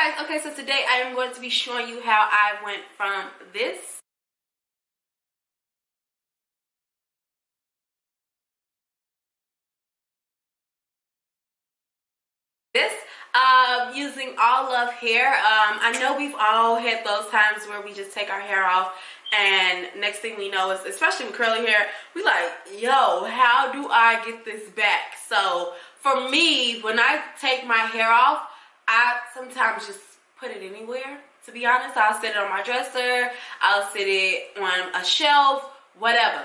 guys, okay, so today I am going to be showing you how I went from this using Allove hair. I know we've all had those times where we just take our hair off and next thing we know is, especially with curly hair, we like, yo, how do I get this back? So for me, when I take my hair off, I sometimes just put it anywhere, to be honest. I'll sit it on my dresser, I'll sit it on a shelf, whatever.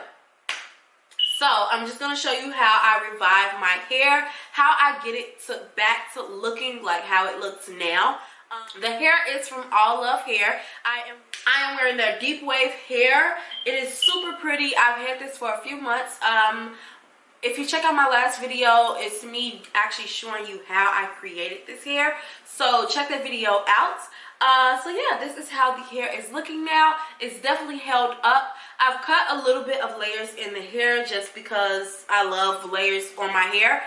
So I'm just going to show you how I revive my hair, how I get it back to looking like how it looks now. The hair is from Allove hair. I am wearing their deep wave hair. It is super pretty. I've had this for a few months. If you check out my last video, it's me actually showing you how I created this hair. So check that video out. So yeah, this is how the hair is looking now. It's definitely held up. I've cut a little bit of layers in the hair just because I love layers on my hair.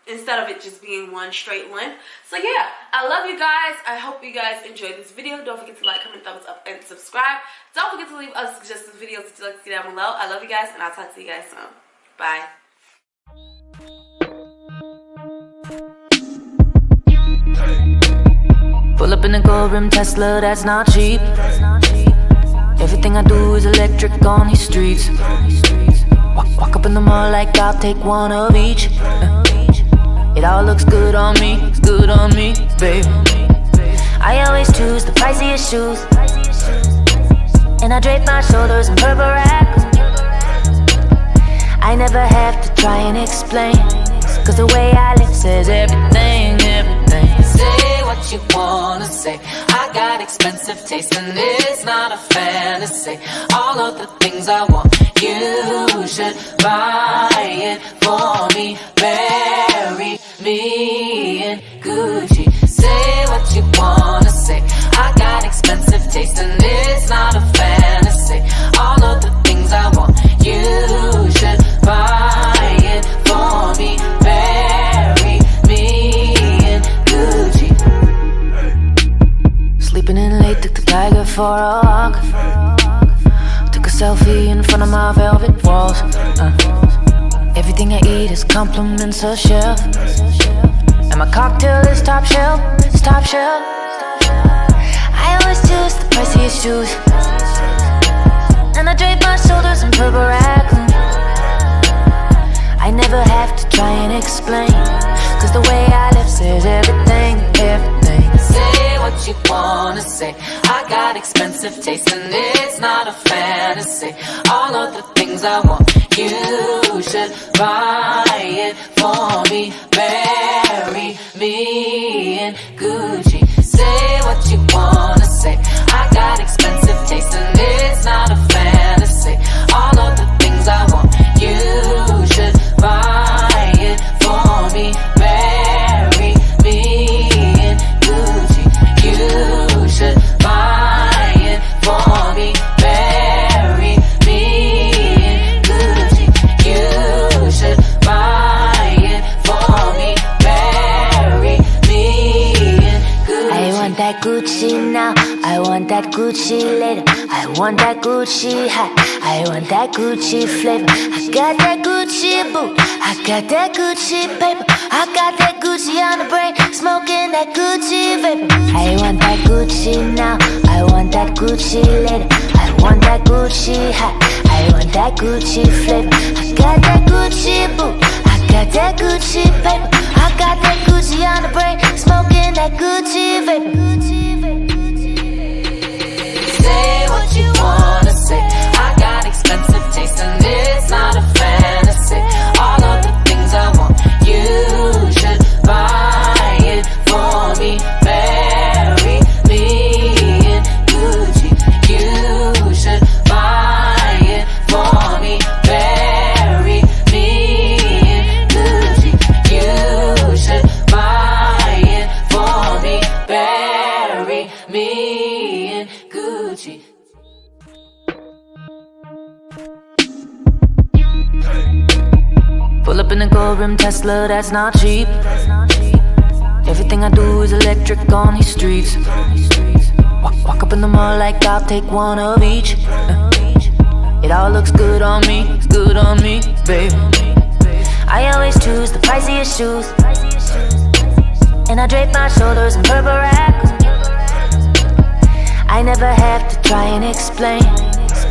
Instead of it just being one straight length. So yeah, I love you guys. I hope you guys enjoyed this video. Don't forget to like, comment, thumbs up, and subscribe. Don't forget to leave us suggested videos that you'd like to see down below. I love you guys, and I'll talk to you guys soon. Bye. Pull up in a gold rim Tesla, that's not cheap. Everything I do is electric on these streets. Walk up in the mall like I'll take one of each. It all looks good on me, babe. I always choose the priciest shoes, and I drape my shoulders in purple rags. I never have to try and explain, cause the way I live says everything. Say what you wanna say. I got expensive taste and it's not a fantasy. All of the things I want, you should buy it for me. Bury me in Gucci. Say what you wanna say. I got expensive taste and it's not a fantasy. All of the things I want, you should buy it for me. Bury me in Gucci. Sleeping in late, took the tiger for a walk. Took a selfie in front of my velvet walls. Everything I eat is compliments of chef, and my cocktail is top shelf, I always choose the priciest shoes, and I drape my shoulders in purple rag. I never have to try and explain, cause the way I live says everything. Say what you wanna say. I got expensive taste and it's not a fantasy. All of the things I want, you should buy it for me. Bury me in Gucci. Say what you wanna say. I got expensive taste and it's not a fantasy. All of the things I want, you should buy it for me. Bury me in Gucci. You should buy it for me. Bury me in Gucci. You should buy it for me. Bury me in Gucci. I want that Gucci now, I want that Gucci later. I want that Gucci hat, I want that Gucci flavor. I got that Gucci boot, I got that Gucci paper. I got that Gucci on the brain, smoking that Gucci vapor. I want that Gucci now, I want that Gucci later. I want that Gucci hat, I want that Gucci flavor. I got that Gucci boot, I got that Gucci paper. I got that Gucci on the brain, smoking that Gucci vapor. Say what you wanna say. I got expensive taste and it's not a fantasy. All of the things I want, you should buy it for me. Bury me in Gucci. You should buy it for me. Bury me in Gucci. You should buy it for me. Bury me in Gucci. Pull up in a gold rim Tesla, that's not cheap. Everything I do is electric on these streets. Walk up in the mall like I'll take one of each. It all looks good on me, it's good on me, baby. I always choose the priciest shoes, and I drape my shoulders in purple rags. I never have to try and explain,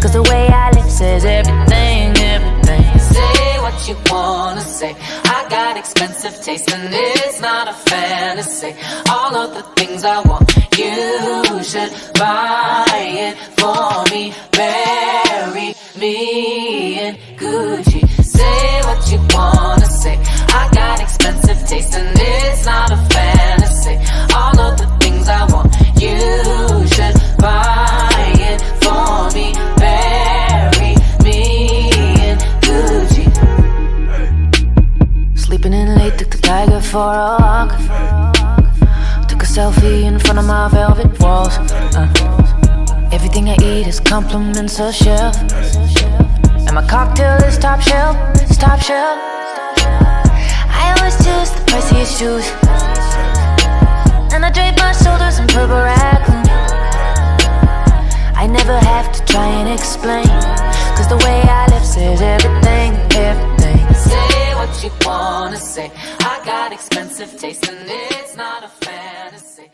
cause the way I live says everything, everything. Say what you wanna say. I got expensive taste and it's not a fantasy. All of the things I want, you should buy it for me. Marry me in Gucci. Say what you wanna say. I got expensive taste and it's not a fantasy. All of the things I want, you should buy it for me. Marry me in Gucci. Sleeping in late, took the tiger for a walk. Took a selfie in front of my velvet walls. Everything I eat is compliments of chef, and my cocktail is top shelf, it's top shelf. I always choose the priciest shoes, and I drape my shoulders in purple raccoon. I never have to try and explain, cause the way I live says everything, everything. Say what you wanna say. I got expensive taste and it's not a fantasy.